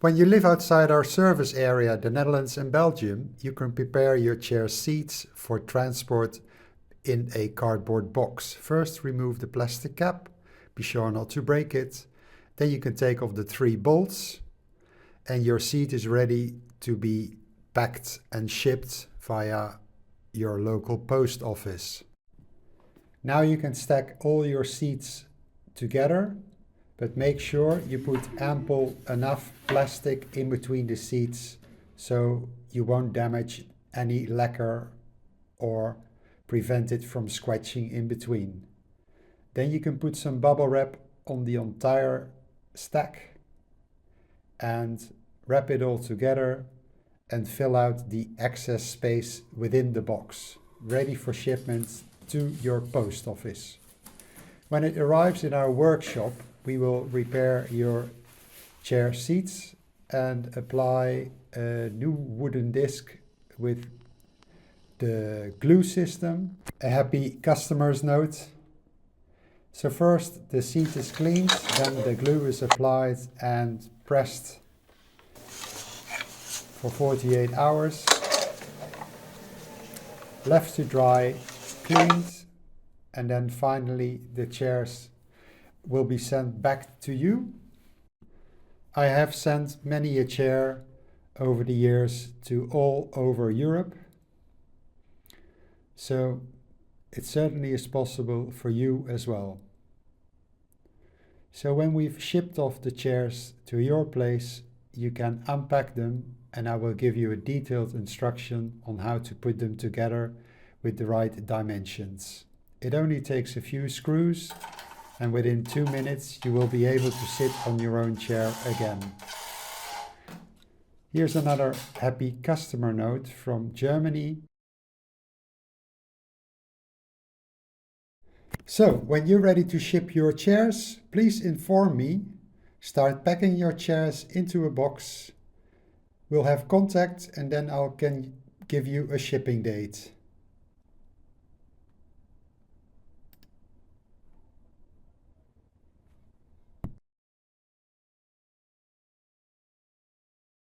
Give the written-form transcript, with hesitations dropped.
When you live outside our service area, the Netherlands and Belgium, you can prepare your chair seats for transport in a cardboard box. First, remove the plastic cap. Be sure not to break it. Then you can take off the 3 bolts and your seat is ready to be packed and shipped via your local post office. Now you can stack all your seats together, but make sure you put ample enough plastic in between the seats so you won't damage any lacquer or prevent it from scratching in between. Then you can put some bubble wrap on the entire stack and wrap it all together and fill out the excess space within the box, ready for shipment to your post office. When it arrives in our workshop, we will repair your chair seats and apply a new wooden disc with the glue system. A happy customer's note. So first the seat is cleaned, then the glue is applied and pressed for 48 hours. Left to dry, cleaned, and then finally the chairs will be sent back to you. I have sent many a chair over the years to all over Europe. So it certainly is possible for you as well. So when we've shipped off the chairs to your place, you can unpack them and I will give you a detailed instruction on how to put them together with the right dimensions. It only takes a few screws and within 2 minutes you will be able to sit on your own chair again. Here's another happy customer note from Germany. So, when you're ready to ship your chairs, please inform me. Start packing your chairs into a box. We'll have contact and then I can give you a shipping date.